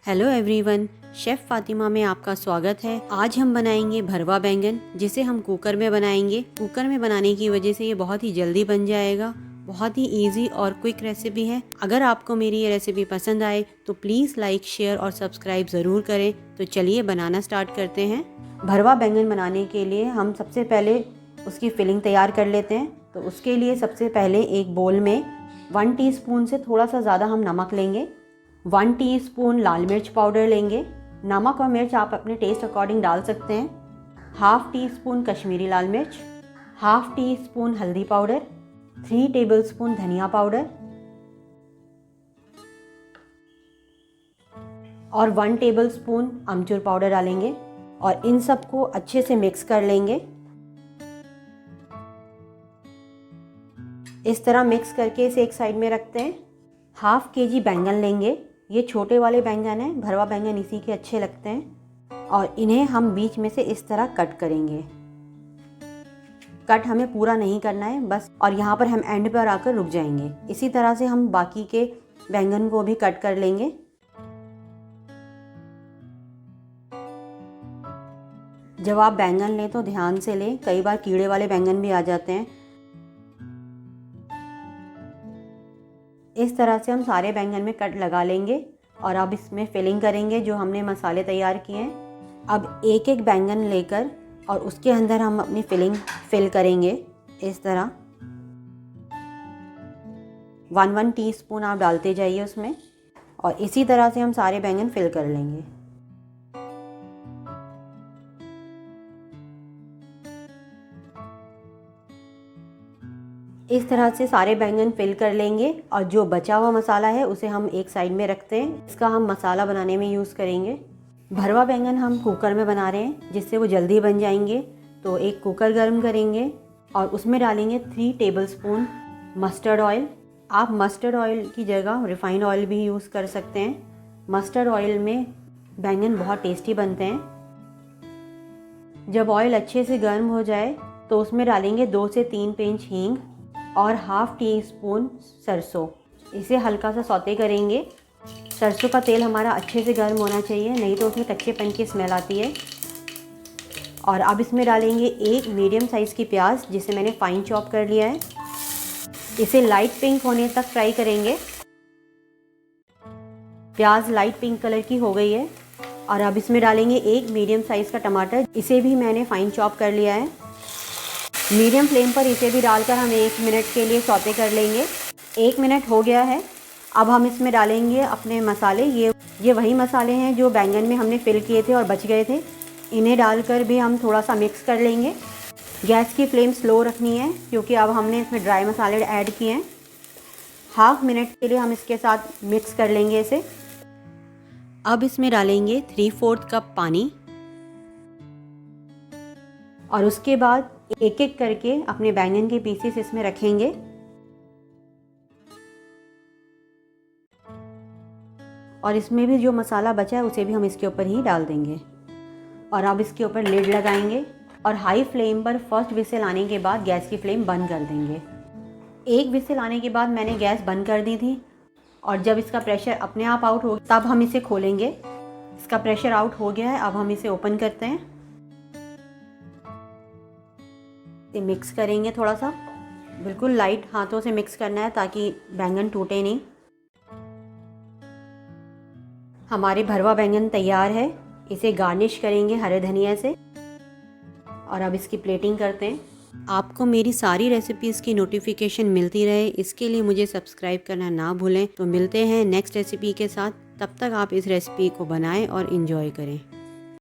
Hello everyone, chef Fatima में आपका स्वागत है। आज हम बनाएंगे भरवा बैंगन, जिसे हम कुकर में बनाएंगे। कुकर में बनाने की वजह से ये बहुत ही जल्दी बन जाएगा। बहुत ही इजी और क्विक रेसिपी है। अगर आपको मेरी ये रेसिपी पसंद आए तो प्लीज़ लाइक, शेयर और सब्सक्राइब ज़रूर करें। तो चलिए बनाना स्टार्ट करते हैं। भरवा बैंगन बनाने के लिए हम सबसे पहले उसकी फिलिंग तैयार कर लेते हैं। तो उसके लिए सबसे पहले एक बोल में 1 टीस्पून से थोड़ा सा ज़्यादा हम नमक लेंगे। 1 टीस्पून लाल मिर्च पाउडर लेंगे। नमक और मिर्च आप अपने टेस्ट अकॉर्डिंग डाल सकते हैं। हाफ टी स्पून कश्मीरी लाल मिर्च, हाफ टी स्पून हल्दी पाउडर, 3 टेबलस्पून धनिया पाउडर और 1 टेबलस्पून अमचूर पाउडर डालेंगे और इन सबको अच्छे से मिक्स कर लेंगे। इस तरह मिक्स करके इसे एक साइड में रखते हैं। हाफ केजी बैंगन लेंगे। ये छोटे वाले बैंगन हैं, भरवा बैंगन इसी के अच्छे लगते हैं। और इन्हें हम बीच में से इस तरह कट करेंगे। कट हमें पूरा नहीं करना है बस, और यहाँ पर हम एंड पर आकर रुक जाएंगे। इसी तरह से हम बाकी के बैंगन को भी कट कर लेंगे। जब आप बैंगन लें तो ध्यान से लें, कई बार कीड़े वाले बैंगन भी आ जाते हैं। इस तरह से हम सारे बैंगन में कट लगा लेंगे और अब इसमें फिलिंग करेंगे जो हमने मसाले तैयार किए हैं। अब एक एक बैंगन लेकर और उसके अंदर हम अपनी फिलिंग फिल करेंगे। इस तरह 1 टीस्पून आप डालते जाइए उसमें, और इसी तरह से हम सारे बैंगन फिल कर लेंगे। इस तरह से सारे बैंगन फिल कर लेंगे और जो बचा हुआ मसाला है उसे हम एक साइड में रखते हैं। इसका हम मसाला बनाने में यूज़ करेंगे। भरवा बैंगन हम कुकर में बना रहे हैं जिससे वो जल्दी बन जाएंगे। तो एक कुकर गर्म करेंगे और उसमें डालेंगे 3 टेबलस्पून मस्टर्ड ऑयल। आप मस्टर्ड ऑयल की जगह रिफाइंड ऑयल भी यूज़ कर सकते हैं। मस्टर्ड ऑयल में बैंगन बहुत टेस्टी बनते हैं। जब ऑयल अच्छे से गर्म हो जाए तो उसमें डालेंगे 2 से 3 पिंच हींग और हाफ टी स्पून सरसों। इसे हल्का सा सौते करेंगे। सरसों का तेल हमारा अच्छे से गर्म होना चाहिए, नहीं तो उसमें कच्चेपन की स्मेल आती है। और अब इसमें डालेंगे एक मीडियम साइज़ की प्याज, जिसे मैंने फाइन चॉप कर लिया है। इसे लाइट पिंक होने तक फ्राई करेंगे। प्याज लाइट पिंक कलर की हो गई है और अब इसमें डालेंगे एक मीडियम साइज़ का टमाटर। इसे भी मैंने फाइन चॉप कर लिया है। मीडियम फ्लेम पर इसे भी डालकर हम 1 मिनट के लिए सौते कर लेंगे। 1 मिनट हो गया है। अब हम इसमें डालेंगे अपने मसाले। ये वही मसाले हैं जो बैंगन में हमने फिल किए थे और बच गए थे। इन्हें डालकर भी हम थोड़ा सा मिक्स कर लेंगे। गैस की फ्लेम स्लो रखनी है क्योंकि अब हमने इसमें ड्राई मसाले ऐड किए हैं। हाफ मिनट के लिए हम इसके साथ मिक्स कर लेंगे इसे। अब इसमें डालेंगे 3/4 कप पानी और उसके बाद एक एक करके अपने बैंगन के पीसेस इसमें रखेंगे। और इसमें भी जो मसाला बचा है उसे भी हम इसके ऊपर ही डाल देंगे। और अब इसके ऊपर लिड लगाएंगे और हाई फ्लेम पर फर्स्ट विसिल आने के बाद गैस की फ्लेम बंद कर देंगे। एक विसिल आने के बाद मैंने गैस बंद कर दी थी और जब इसका प्रेशर अपने आप आउट हो तब हम इसे खोलेंगे। इसका प्रेशर आउट हो गया है। अब हम इसे ओपन करते हैं। मिक्स करेंगे थोड़ा सा, बिल्कुल लाइट हाथों से मिक्स करना है ताकि बैंगन टूटे नहीं। हमारे भरवा बैंगन तैयार है। इसे गार्निश करेंगे हरे धनिया से और अब इसकी प्लेटिंग करते हैं। आपको मेरी सारी रेसिपीज़ की नोटिफिकेशन मिलती रहे, इसके लिए मुझे सब्सक्राइब करना ना भूलें। तो मिलते हैं नेक्स्ट रेसिपी के साथ। तब तक आप इस रेसिपी को बनाएं और इन्जॉय करें।